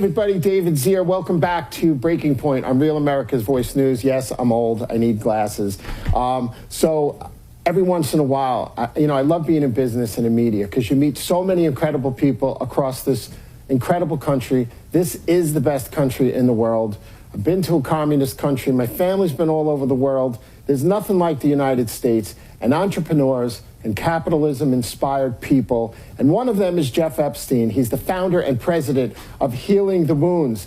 everybody. David Zere. Welcome back to Breaking Point on Real America's Voice News. Yes, I'm old. I need glasses. So every once in a while, I love being in business and in media because you meet so many incredible people across this incredible country. This is the best country in the world. I've been to a communist country. My family's been all over the world. There's nothing like the United States, and entrepreneurs and capitalism-inspired people. And one of them is Jeff Epstein. He's the founder and president of Healing the Wounds.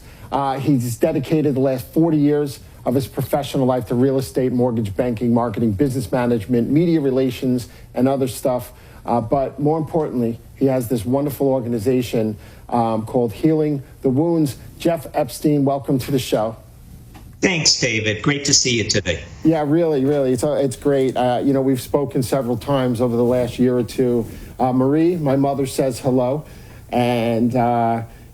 He's dedicated the last 40 years of his professional life to real estate, mortgage banking, marketing, business management, media relations, and other stuff. But more importantly, he has this wonderful organization called Healing the Wounds. Jeff Epstein, welcome to the show. Thanks, David. Great to see you today. Yeah, really. It's great. We've spoken several times over the last year or two. Marie, my mother, says hello. And,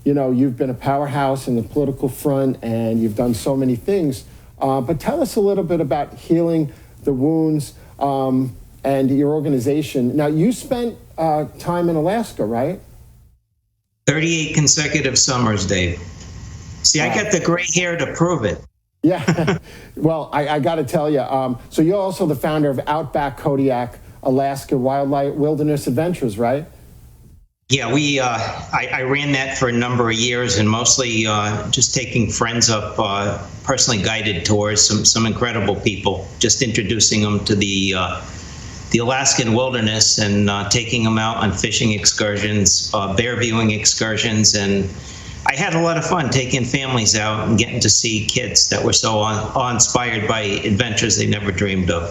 you've been a powerhouse in the political front and you've done so many things. But tell us a little bit about Healing the Wounds and your organization. Now, you spent time in Alaska, right? 38 consecutive summers, Dave. See, I got the gray hair to prove it. Yeah, well, I got to tell you, so you're also the founder of Outback Kodiak Alaska Wildlife Wilderness Adventures, right? Yeah, I ran that for a number of years and mostly just taking friends up personally guided tours, some incredible people, just introducing them to the Alaskan wilderness and taking them out on fishing excursions, bear viewing excursions, and I had a lot of fun taking families out and getting to see kids that were so awe-inspired by adventures they never dreamed of.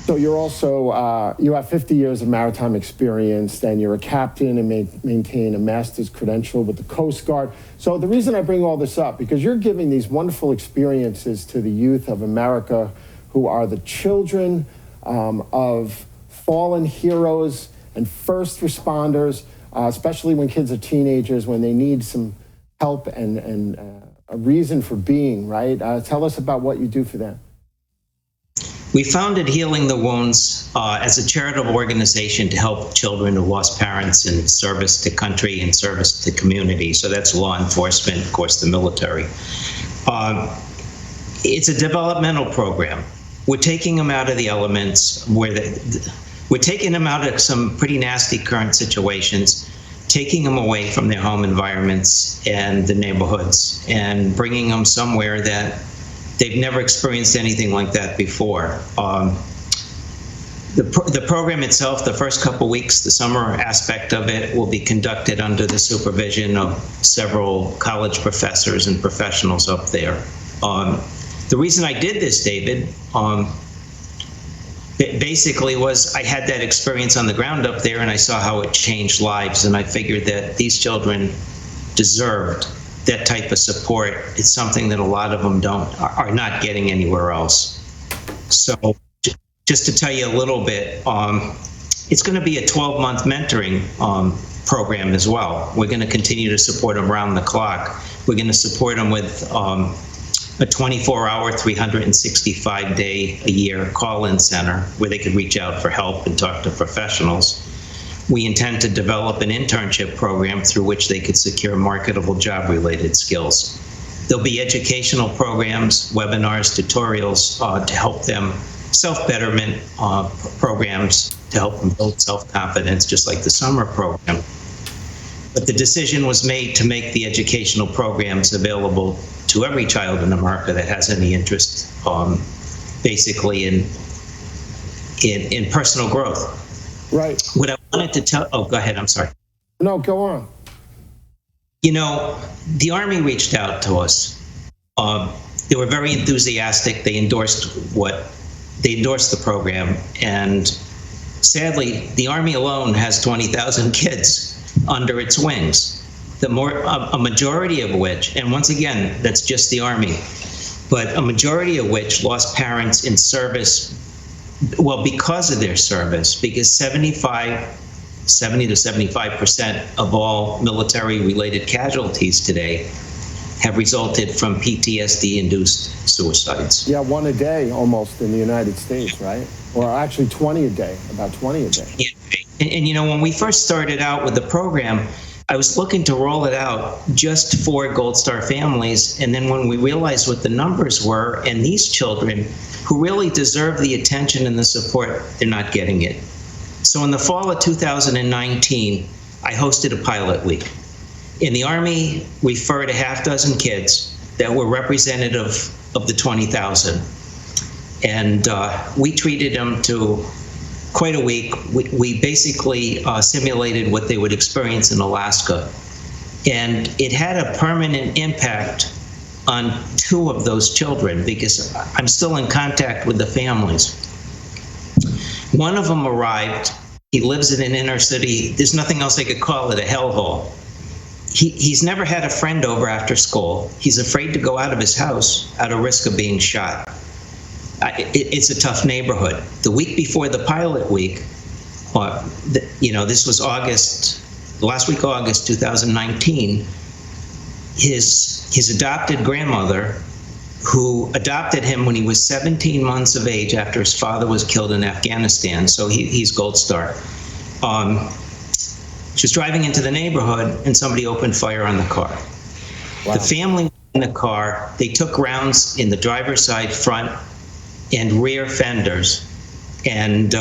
So you're also, you have 50 years of maritime experience, and you're a captain and maintain a master's credential with the Coast Guard. So the reason I bring all this up, because you're giving these wonderful experiences to the youth of America who are the children of fallen heroes and first responders, especially when kids are teenagers, when they need some help and a reason for being, right? Tell us about what you do for them. We founded Healing the Wounds as a charitable organization to help children who lost parents in service to country and service to community. So that's law enforcement, of course, the military. It's a developmental program. We're taking them out of the elements we're taking them out of some pretty nasty current situations, taking them away from their home environments and the neighborhoods and bringing them somewhere that they've never experienced anything like that before. The program itself, the first couple weeks, the summer aspect of it will be conducted under the supervision of several college professors and professionals up there. The reason I did this, David, basically was I had that experience on the ground up there and I saw how it changed lives, and I figured that these children deserved that type of support. It's something that a lot of them are not getting anywhere else. So just to tell you a little bit, it's going to be a 12-month mentoring program as well. We're going to continue to support them around the clock. We're going to support them with a 24-hour, 365-day-a-year call-in center where they could reach out for help and talk to professionals. We intend to develop an internship program through which they could secure marketable job-related skills. There'll be educational programs, webinars, tutorials to help them, self-betterment programs to help them build self-confidence, just like the summer program. But the decision was made to make the educational programs available to every child in America that has any interest, basically in personal growth. Right. What I wanted to tell, go ahead, I'm sorry. No, go on. The Army reached out to us. They were very enthusiastic. They endorsed the program, and sadly, the Army alone has 20,000 kids under its wings. A majority of which, and once again, that's just the Army, but a majority of which lost parents in service, well, because of their service, because 70 to 75% of all military-related casualties today have resulted from PTSD-induced suicides. Yeah, one a day almost in the United States, right? Or actually 20 a day, about 20 a day. And when we first started out with the program, I was looking to roll it out just for Gold Star families. And then when we realized what the numbers were, and these children who really deserve the attention and the support, they're not getting it. So in the fall of 2019, I hosted a pilot week. In the Army, we referred a half dozen kids that were representative of the 20,000. And we treated them to quite a week. We basically simulated what they would experience in Alaska. And it had a permanent impact on 2 of those children, because I'm still in contact with the families. One of them arrived. He lives in an inner city. There's nothing else I could call it, a hellhole. He's never had a friend over after school. He's afraid to go out of his house at a risk of being shot. It's a tough neighborhood. The week before the pilot week, this was August, last week, August 2019, his adopted grandmother, who adopted him when he was 17 months of age after his father was killed in Afghanistan, so he's Gold Star. She was driving into the neighborhood and somebody opened fire on the car. Wow. The family in the car, they took rounds in the driver's side, front, and rear fenders. And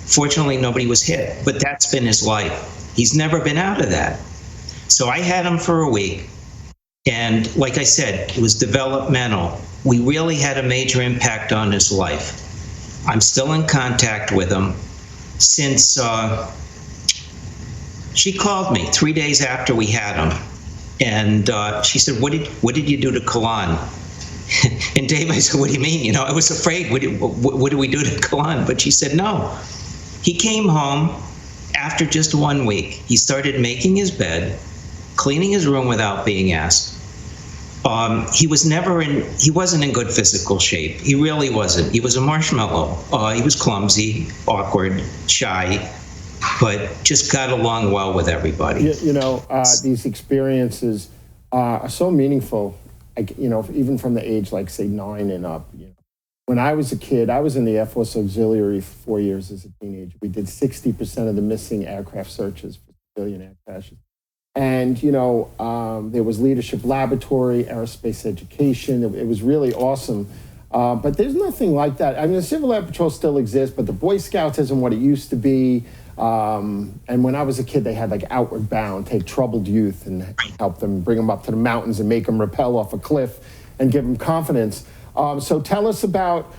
fortunately, nobody was hit, but that's been his life. He's never been out of that. So I had him for a week. And like I said, it was developmental. We really had a major impact on his life. I'm still in contact with him since she called me 3 days after we had him. And she said, what did you do to Kalan? And Dave, I said, what do you mean? I was afraid. What did we do to Kalan? But she said, no. He came home after just 1 week. He started making his bed, cleaning his room without being asked. He wasn't in good physical shape. He really wasn't. He was a marshmallow. He was clumsy, awkward, shy, but just got along well with everybody. These experiences are so meaningful. Even from the age, like, say, 9 and up. When I was a kid, I was in the Air Force Auxiliary for 4 years as a teenager. We did 60% of the missing aircraft searches for civilian air crashes. And, there was leadership laboratory, aerospace education. It was really awesome. But there's nothing like that. I mean, the Civil Air Patrol still exists, but the Boy Scouts isn't what it used to be. And when I was a kid, they had like Outward Bound, take troubled youth and help them, bring them up to the mountains and make them rappel off a cliff and give them confidence. So tell us about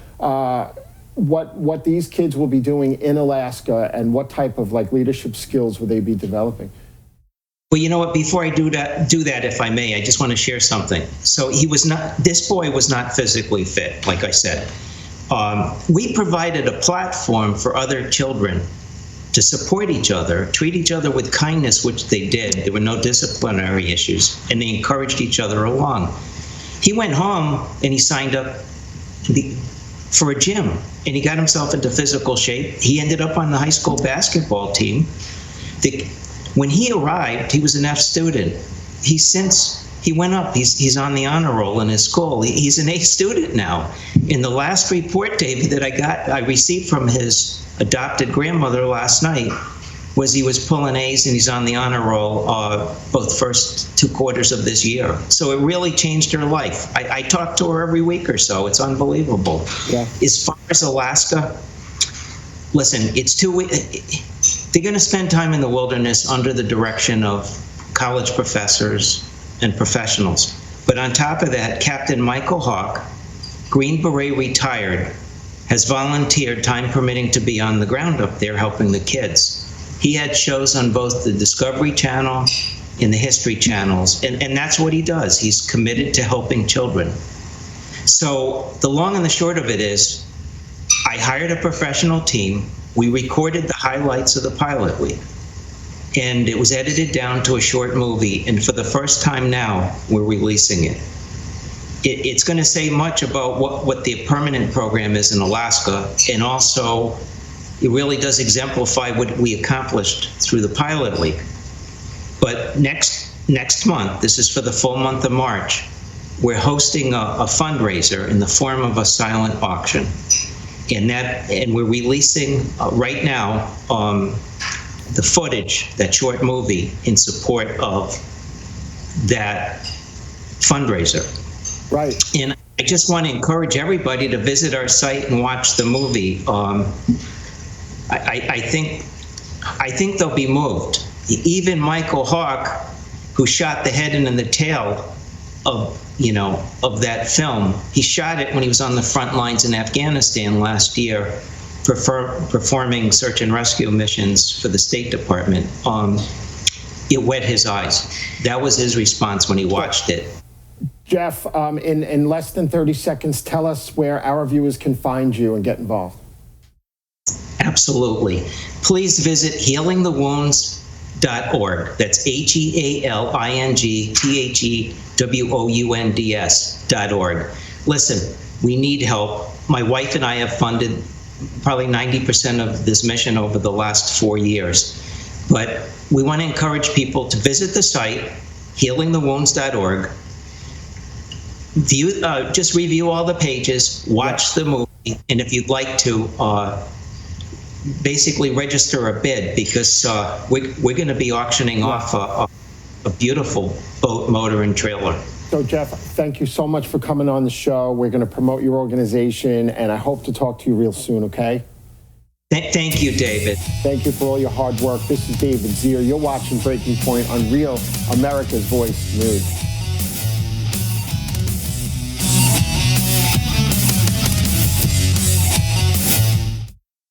what these kids will be doing in Alaska and what type of leadership skills will they be developing? Well, you know what? Before I do that, if I may, I just want to share something. So this boy was not physically fit, like I said. We provided a platform for other children to support each other, treat each other with kindness, which they did. There were no disciplinary issues, and they encouraged each other along. He went home and he signed up for a gym, and he got himself into physical shape. He ended up on the high school basketball team. When he arrived, he was an F student. He went up. He's on the honor roll in his school. He's an A student now. In the last report, David, that I received from his adopted grandmother last night, was he was pulling A's and he's on the honor roll both first 2 quarters of this year. So it really changed her life. I talk to her every week or so. It's unbelievable. Yeah. As far as Alaska, listen, they're going to spend time in the wilderness under the direction of college professors and professionals. But on top of that, Captain Michael Hawk, Green Beret retired, has volunteered, time permitting, to be on the ground up there helping the kids. He had shows on both the Discovery Channel and the History Channels, and that's what he does. He's committed to helping children. So the long and the short of it is, I hired a professional team. We recorded the highlights of the pilot week, and it was edited down to a short movie, and for the first time now, we're releasing it. It's going to say much about what the permanent program is in Alaska, and also it really does exemplify what we accomplished through the pilot week. But next month, this is for the full month of March, we're hosting a fundraiser in the form of a silent auction. And we're releasing right now the footage, that short movie, in support of that fundraiser. Right. And I just want to encourage everybody to visit our site and watch the movie. I think they'll be moved. Even Michael Hawke, who shot the head and the tail of that film, he shot it when he was on the front lines in Afghanistan last year, performing search and rescue missions for the State Department. It wet his eyes. That was his response when he watched it. Jeff, in less than 30 seconds, tell us where our viewers can find you and get involved. Absolutely. Please visit healingthewounds.org. That's HEALINGTHEWOUNDS.org. Listen, we need help. My wife and I have funded probably 90% of this mission over the last 4 years. But we want to encourage people to visit the site, healingthewounds.org. Just review all the pages, watch the movie, and if you'd like to, basically register a bid, because we're going to be auctioning off a beautiful boat, motor, and trailer. So, Jeff, thank you so much for coming on the show. We're going to promote your organization, and I hope to talk to you real soon, okay? Thank you, David. Thank you for all your hard work. This is David Zere. You're watching Breaking Point on Real America's Voice News.